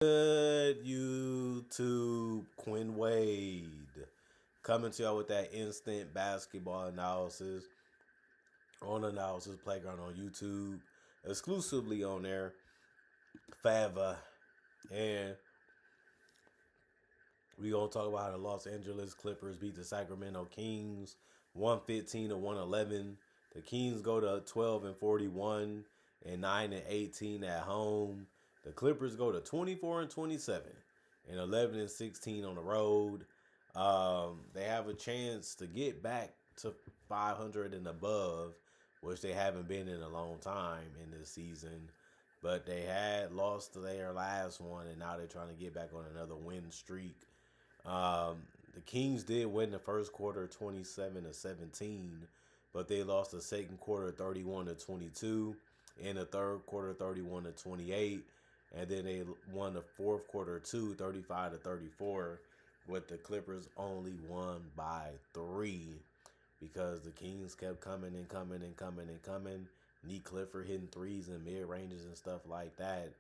Good YouTube, Quinn Wade coming to y'all with that instant basketball analysis on Analysis Playground on YouTube, exclusively on there. Fava, and we gonna talk about how the Los Angeles Clippers beat the Sacramento Kings 115 to 111. The Kings go to 12-41 and 9-18 at home. The Clippers go to 24-27 and 11-16 on the road. They have a chance to get back to 500 and above, which they haven't been in a long time in this season. But they had lost their last one, and now they're trying to get back on another win streak. The Kings did win the first quarter 27-17, but they lost the second quarter 31-22, in the third quarter 31-28, and then they won the fourth quarter 35-34, with the Clippers only won by 3 because the Kings kept coming and coming and coming and coming. Nick Clifford hitting threes and mid ranges and stuff like that.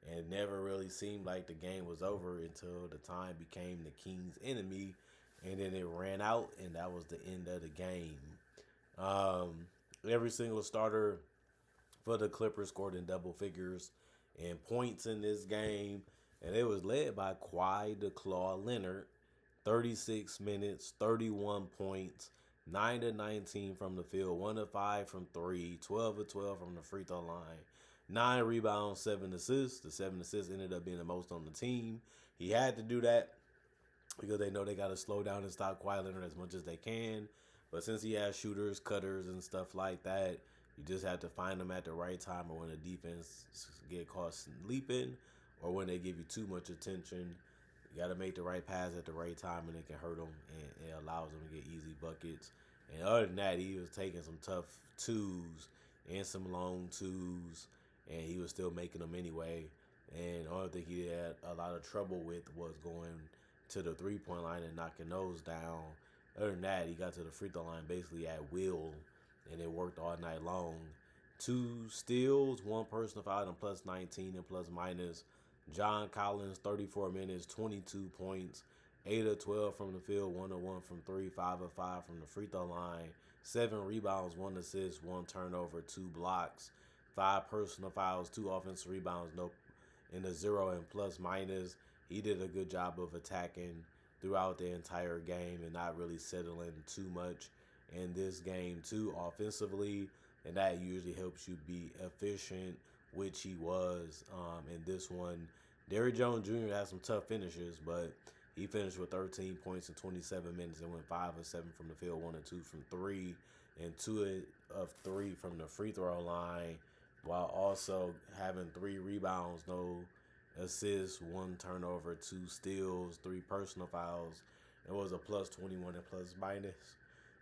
And it never really seemed like the game was over until the time became the Kings' enemy. And then it ran out, and that was the end of the game. Every single starter for the Clippers scored in double figures in points in this game. And it was led by Kawhi the Claw Leonard, 36 minutes, 31 points, 9-19 from the field, 1-5 from 3, 12-12 from the free throw line, 9 rebounds, 7 assists. The 7 assists ended up being the most on the team. He had to do that because they know they got to slow down and stop Kawhi Leonard as much as they can. But since he has shooters, cutters, and stuff like that, you just have to find them at the right time, or when the defense get caught sleeping, or when they give you too much attention. You got to make the right pass at the right time, and it can hurt them, and it allows them to get easy buckets. And other than that, he was taking some tough twos and some long twos, and he was still making them anyway. And the only thing he had a lot of trouble with was going to the three-point line and knocking those down. Other than that, he got to the free throw line basically at will, and it worked all night long. 2 steals, 1 personal foul, and plus 19 and plus minus. John Collins, 34 minutes, 22 points, 8 of 12 from the field, 1 of 1 from 3, 5 of 5 from the free throw line, 7 rebounds, 1 assist, 1 turnover, 2 blocks, 5 personal fouls, 2 offensive rebounds, no in the 0 and plus minus. He did a good job of attacking throughout the entire game and not really settling too much in this game too offensively, and that usually helps you be efficient, which he was in this one. Derrick Jones Jr. had some tough finishes, but he finished with 13 points in 27 minutes and went 5 of 7 from the field, 1 of 2 from 3, and 2 of 3 from the free throw line, while also having 3 rebounds, no assists, 1 turnover, 2 steals, 3 personal fouls. It was a plus 21 and plus minus.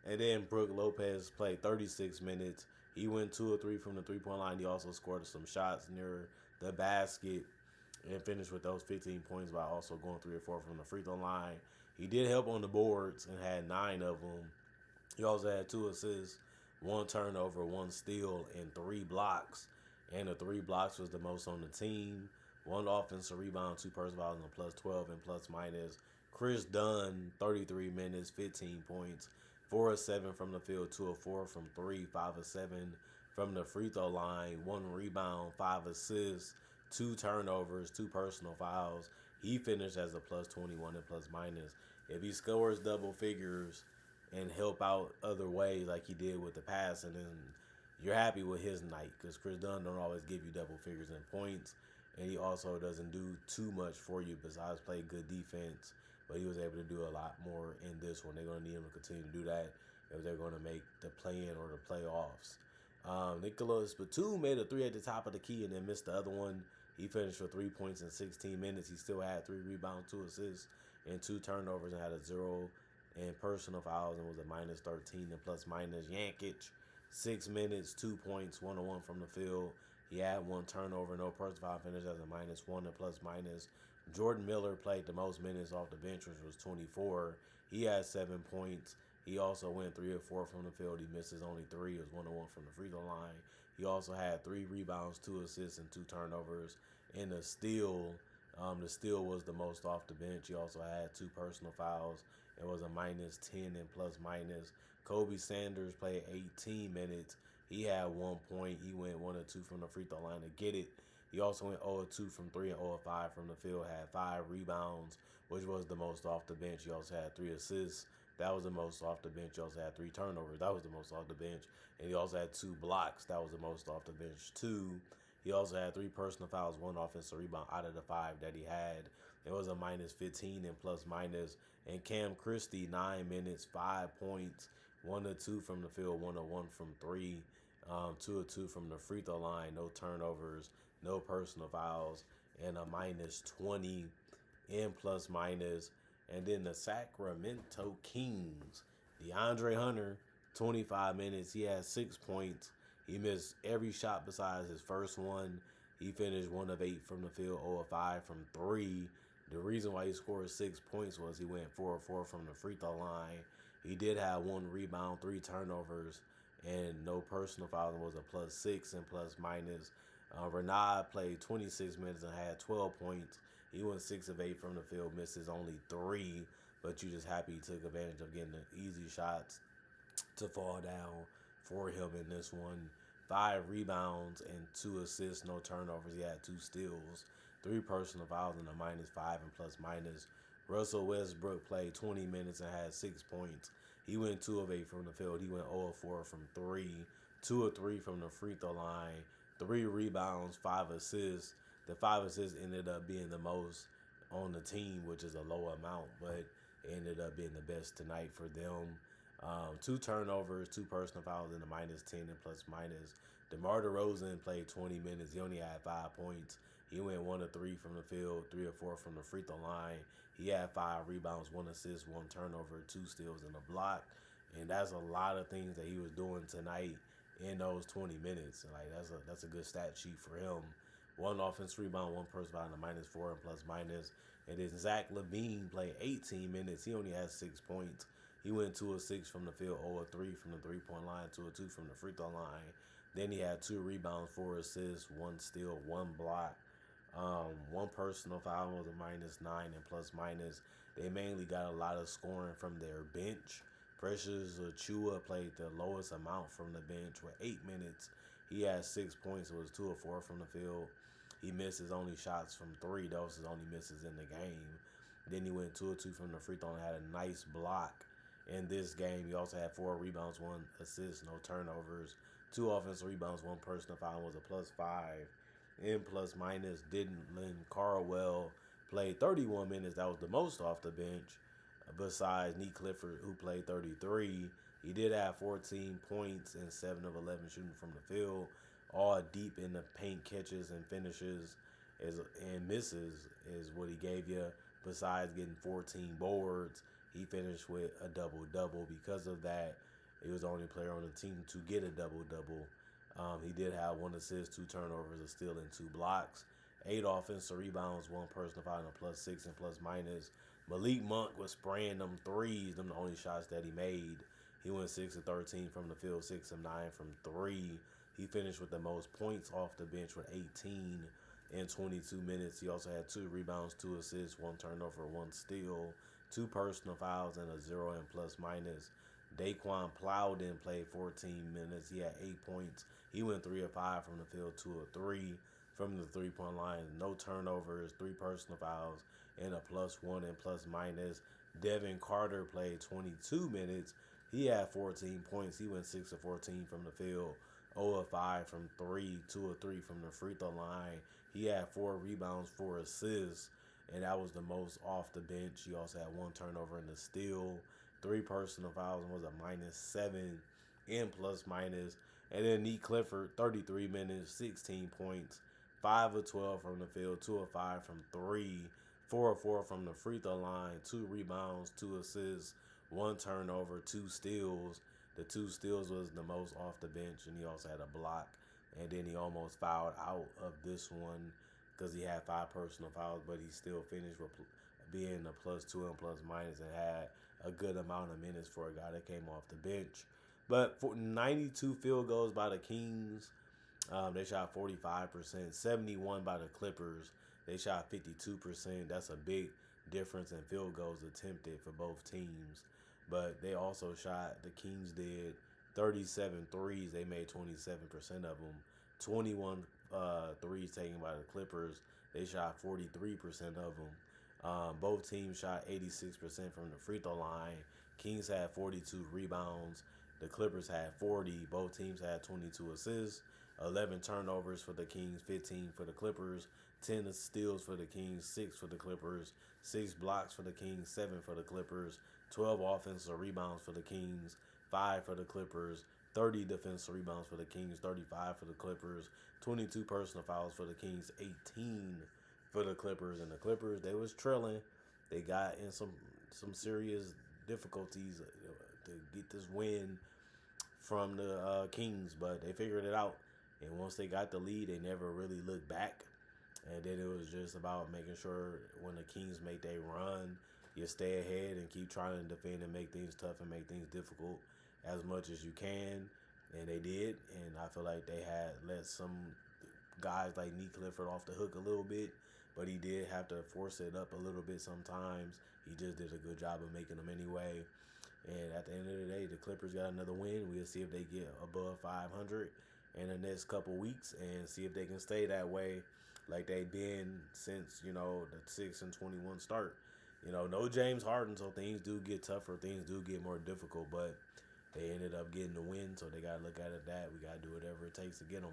And then Brook Lopez played 36 minutes. He went 2 or 3 from the three-point line. He also scored some shots near the basket and finished with those 15 points by also going 3 or 4 from the free throw line. He did help on the boards and had 9 of them. He also had 2 assists, 1 turnover, 1 steal, and 3 blocks. And the 3 blocks was the most on the team. 1 offensive rebound, 2 personal fouls, and a plus 12 and plus minus. Chris Dunn, 33 minutes, 15 points, 4 of 7 from the field, 2 of 4 from 3, 5 of 7 from the free throw line, 1 rebound, 5 assists, 2 turnovers, 2 personal fouls. He finished as a plus 21 and plus minus. If he scores double figures and help out other ways like he did with the passing, then you're happy with his night, because Chris Dunn don't always give you double figures in points, and he also doesn't do too much for you besides play good defense. But he was able to do a lot more in this one. They're going to need him to continue to do that if they're going to make the play-in or the playoffs. Nicholas Batum made a 3 at the top of the key and then missed the other one. He finished for 3 points in 16 minutes. He still had 3 rebounds, 2 assists, and 2 turnovers, and had a 0 in personal fouls and was a minus 13 and plus minus. Yankic, 6 minutes, 2 points, 1 of 1 from the field. He had 1 turnover, no personal foul, finished as a minus 1 and plus minus. Jordan Miller played the most minutes off the bench, which was 24. He had 7 points. He also went 3 or 4 from the field. He missed his only 3. It was 1 of 1 from the free throw line. He also had 3 rebounds, 2 assists, and 2 turnovers, and a steal The steal was the most off the bench. He also had two personal fouls. It was a -10 and plus minus. Kobe Sanders played 18 minutes. He had 1 point. He went 1 or 2 from the free throw line to get it. He also went 0 2 from 3 and 0 5 from the field. Had 5 rebounds, which was the most off the bench. He also had 3 assists. That was the most off the bench. He also had 3 turnovers. That was the most off the bench. And he also had 2 blocks. That was the most off the bench too. He also had 3 personal fouls, 1 offensive rebound out of the 5 that he had. It was a -15 and plus minus. And Cam Christie, 9 minutes, 5 points, 1 or 2 from the field, 1 or 1 from 3, 2 or 2 from the free throw line, no turnovers, no personal fouls, and a -20 in plus minus. And then the Sacramento Kings, DeAndre Hunter, 25 minutes. He had 6 points. He missed every shot besides his first one. He finished 1 of 8 from the field, 0 of 5 from 3. The reason why he scored 6 points was he went 4 of 4 from the free throw line. He did have 1 rebound, 3 turnovers, and no personal fouls. It was a +6 and plus minus. Renard played 26 minutes and had 12 points. He went 6 of 8 from the field, misses only 3, but you just happy he took advantage of getting the easy shots to fall down for him in this one. 5 rebounds and 2 assists, no turnovers. He had 2 steals, 3 personal fouls, and a -5 and plus minus. Russell Westbrook played 20 minutes and had 6 points. He went 2 of 8 from the field. He went 0 of 4 from 3, 2 of 3 from the free throw line, 3 rebounds, 5 assists. The 5 assists ended up being the most on the team, which is a low amount, but it ended up being the best tonight for them. 2 turnovers, 2 personal fouls, and a -10 and plus minus. DeMar DeRozan played 20 minutes. He only had 5 points. He went 1 of 3 from the field, 3 of 4 from the free throw line. He had 5 rebounds, 1 assist, 1 turnover, 2 steals, and a block. And that's a lot of things that he was doing tonight in those 20 minutes. Like that's a good stat sheet for him. 1 offense rebound, 1 personal foul, and a -4 and plus minus. And then Zach LaVine played 18 minutes. He only had 6 points. He went 2 of 6 from the field, 0 of 3 from the 3-point line, 2 of 2 from the free throw line. Then he had 2 rebounds, 4 assists, 1 steal, 1 block. 1 personal foul was a -9 and plus minus. They mainly got a lot of scoring from their bench. Precious Achiuwa played the lowest amount from the bench with 8 minutes. He had 6 points. It was 2 of 4 from the field. He missed his only shots from 3. Those his only misses in the game. Then he went 2 of 2 from the free throw and had a nice block in this game. He also had 4 rebounds, 1 assist, no turnovers, 2 offensive rebounds, 1 personal foul, was a +5. In plus minus, Dylan Carwell played 31 minutes. That was the most off the bench, besides Nick Clifford, who played 33. He did have 14 points and 7 of 11 shooting from the field, all deep in the paint catches and finishes and misses is what he gave you. Besides getting 14 boards, he finished with a double-double. Because of that, he was the only player on the team to get a double-double. He did have 1 assist, 2 turnovers, a steal, and 2 blocks. 8 offensive rebounds, 1 personal foul, and a +6 and plus minus. Malik Monk was spraying them threes, them the only shots that he made. He went 6 of 13 from the field, 6 of 9 from 3. He finished with the most points off the bench with 18 in 22 minutes. He also had 2 rebounds, 2 assists, 1 turnover, 1 steal, 2 personal fouls, and a 0 and plus minus. Daquan Plowden played 14 minutes. He had 8 points. He went 3 of 5 from the field, 2 of 3 from the 3-point line. No turnovers, 3 personal fouls, and a +1 and plus minus. Devin Carter played 22 minutes. He had 14 points. He went 6 of 14 from the field, 0 of 5 from 3, 2 of 3 from the free throw line. He had 4 rebounds, 4 assists, and that was the most off the bench. He also had 1 turnover and a steal, 3 personal fouls, and was a -7 in plus minus. And then Nick Clifford, 33 minutes, 16 points, 5 of 12 from the field, 2 of 5 from 3, 4 of 4 from the free throw line, 2 rebounds, 2 assists, 1 turnover, 2 steals. The 2 steals was the most off the bench, and he also had a block. And then he almost fouled out of this one because he had 5 personal fouls, but he still finished with being a +2 and plus minus and had a good amount of minutes for a guy that came off the bench. But for 92 field goals by the Kings, they shot 45%, 71 by the Clippers, They shot 52%. That's a big difference in field goals attempted for both teams. But they also shot, the Kings did 37 threes. They made 27% of them. 21 threes taken by the Clippers. They shot 43% of them. Both teams shot 86% from the free throw line. Kings had 42 rebounds. The Clippers had 40. Both teams had 22 assists. 11 turnovers for the Kings, 15 for the Clippers. 10 steals for the Kings, 6 for the Clippers. 6 blocks for the Kings, 7 for the Clippers. 12 offensive rebounds for the Kings, 5 for the Clippers. 30 defensive rebounds for the Kings, 35 for the Clippers. 22 personal fouls for the Kings, 18 for the Clippers. And the Clippers, they was trailing. They got in some serious difficulties to get this win from the Kings, but they figured it out. And once they got the lead, they never really looked back. And then it was just about making sure when the Kings make their run, you stay ahead and keep trying to defend and make things tough and make things difficult as much as you can. And they did. And I feel like they had let some guys like Nick Clifford off the hook a little bit, but he did have to force it up a little bit sometimes. He just did a good job of making them anyway. And at the end of the day, the Clippers got another win. We'll see if they get above 500 in the next couple weeks and see if they can stay that way like they've been since, the 6-21 start. No James Harden, so things do get tougher. Things do get more difficult, but they ended up getting the win, so they got to look at it that. We got to do whatever it takes to get them,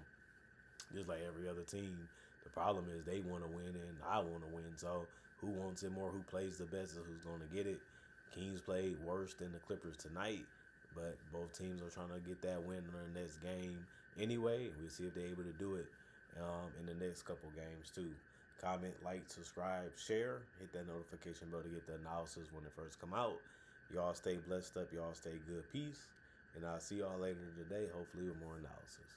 just like every other team. The problem is they want to win and I want to win, so who wants it more? Who plays the best is who's going to get it. Kings played worse than the Clippers tonight, but both teams are trying to get that win in their next game anyway. We'll see if they're able to do it in the next couple games too. Comment, like, subscribe, share, hit that notification bell to get the analysis when it first come out. Y'all stay blessed up. Y'all stay good. Peace. And I'll see y'all later today, hopefully with more analysis.